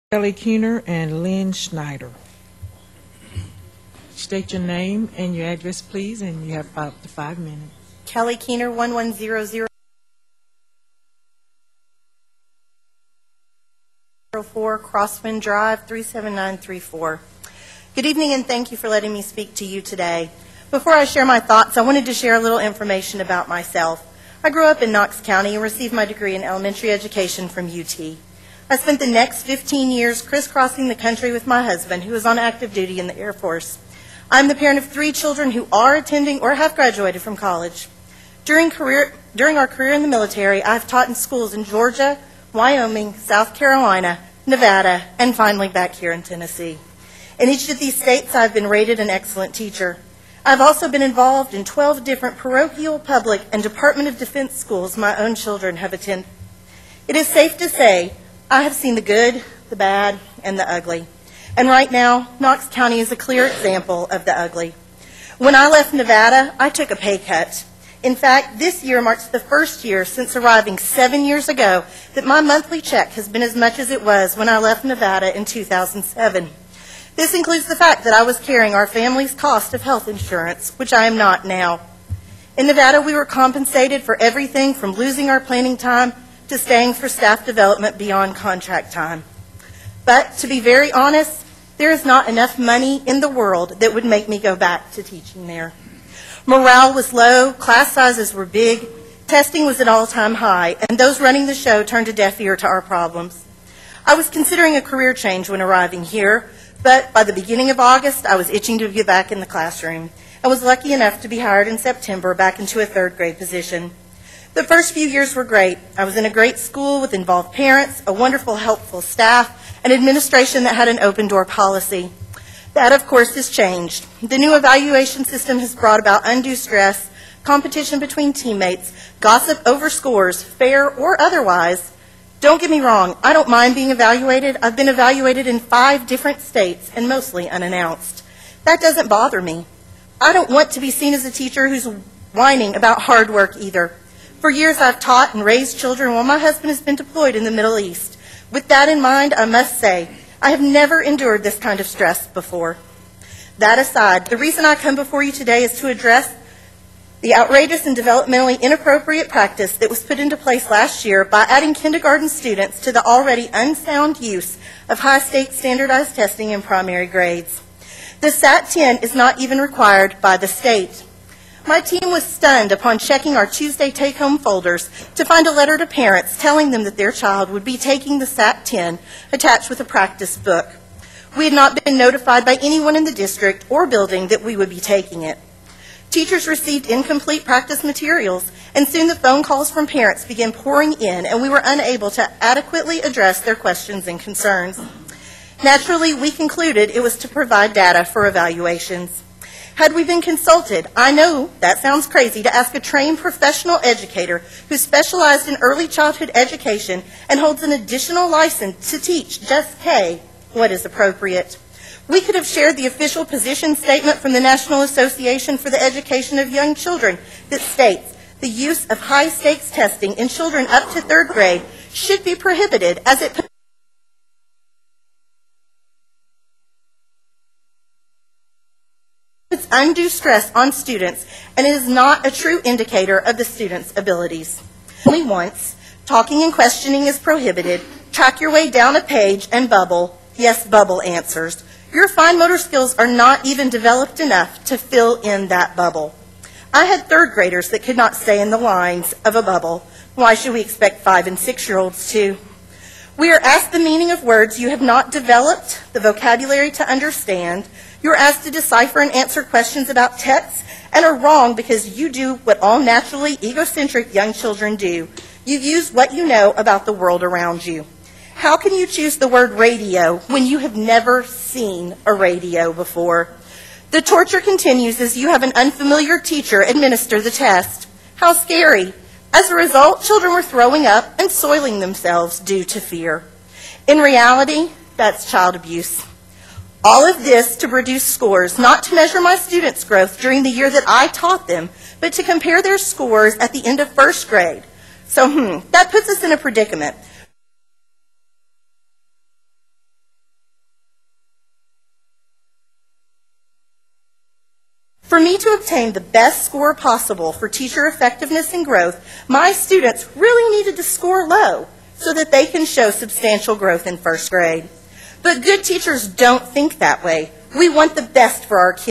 Kellie Keener and Lynn Schneider. State your name and your address, please, and you have up to 5 minutes. Kellie Keener, 110004, Crosswind Drive, 37934. Good evening, and thank you for letting me speak to you today. Before I share my thoughts, I wanted to share a little information about myself. I grew up in Knox County and received my degree in elementary education from UT. I spent the next 15 years crisscrossing the country with my husband, who is on active duty in the Air Force. I'm the parent of 3 children who are attending or have graduated from college. During our career in the military, I've taught in schools in Georgia, Wyoming, South Carolina, Nevada, and finally back here in Tennessee. In each of these states, I've been rated an excellent teacher. I've also been involved in 12 different parochial, public, and Department of Defense schools my own children have attended. It is safe to say I have seen the good, the bad, and the ugly. And right now, Knox County is a clear example of the ugly. When I left Nevada, I took a pay cut. In fact, this year marks the first year since arriving 7 years ago that my monthly check has been as much as it was when I left Nevada in 2007. This includes the fact that I was carrying our family's cost of health insurance, which I am not now. In Nevada, we were compensated for everything from losing our planning time to staying for staff development beyond contract time. But to be very honest, there is not enough money in the world that would make me go back to teaching there. Morale was low, class sizes were big, testing was at all-time high, and those running the show turned a deaf ear to our problems. I was considering a career change when arriving here, but by the beginning of August, I was itching to get back in the classroom. I was lucky enough to be hired in September back into a 3rd grade position. The first few years were great. I was in a great school with involved parents, a wonderful, helpful staff, an administration that had an open door policy. That, of course, has changed. The new evaluation system has brought about undue stress, competition between teammates, gossip over scores, fair or otherwise. Don't get me wrong, I don't mind being evaluated. I've been evaluated in 5 different states and mostly unannounced. That doesn't bother me. I don't want to be seen as a teacher who's whining about hard work either. For years I've taught and raised children while my husband has been deployed in the Middle East. With that in mind, I must say, I have never endured this kind of stress before. That aside, the reason I come before you today is to address the outrageous and developmentally inappropriate practice that was put into place last year by adding kindergarten students to the already unsound use of high-stakes standardized testing in primary grades. The SAT-10 is not even required by the state. My team was stunned upon checking our Tuesday take-home folders to find a letter to parents telling them that their child would be taking the SAT-10 attached with a practice book. We had not been notified by anyone in the district or building that we would be taking it. Teachers received incomplete practice materials, and soon the phone calls from parents began pouring in, and we were unable to adequately address their questions and concerns. Naturally, we concluded it was to provide data for evaluations. Had we been consulted, I know that sounds crazy to ask a trained professional educator who specialized in early childhood education and holds an additional license to teach just K what is appropriate. We could have shared the official position statement from the National Association for the Education of Young Children that states the use of high-stakes testing in children up to 3rd grade should be prohibited as it puts undue stress on students and it is not a true indicator of the students' abilities. Only once, talking and questioning is prohibited. Track your way down a page and bubble, yes, bubble answers. Your fine motor skills are not even developed enough to fill in that bubble. I had 3rd graders that could not stay in the lines of a bubble. Why should we expect 5- and 6-year-olds to? We are asked the meaning of words you have not developed the vocabulary to understand. You're asked to decipher and answer questions about texts and are wrong because you do what all naturally egocentric young children do. You use what you know about the world around you. How can you choose the word radio when you have never seen a radio before? The torture continues as you have an unfamiliar teacher administer the test. How scary. As a result, children were throwing up and soiling themselves due to fear. In reality, that's child abuse. All of this to produce scores, not to measure my students' growth during the year that I taught them, but to compare their scores at the end of 1st grade. So, that puts us in a predicament. For me to obtain the best score possible for teacher effectiveness and growth, my students really needed to score low so that they can show substantial growth in first grade. But good teachers don't think that way. We want the best for our kids.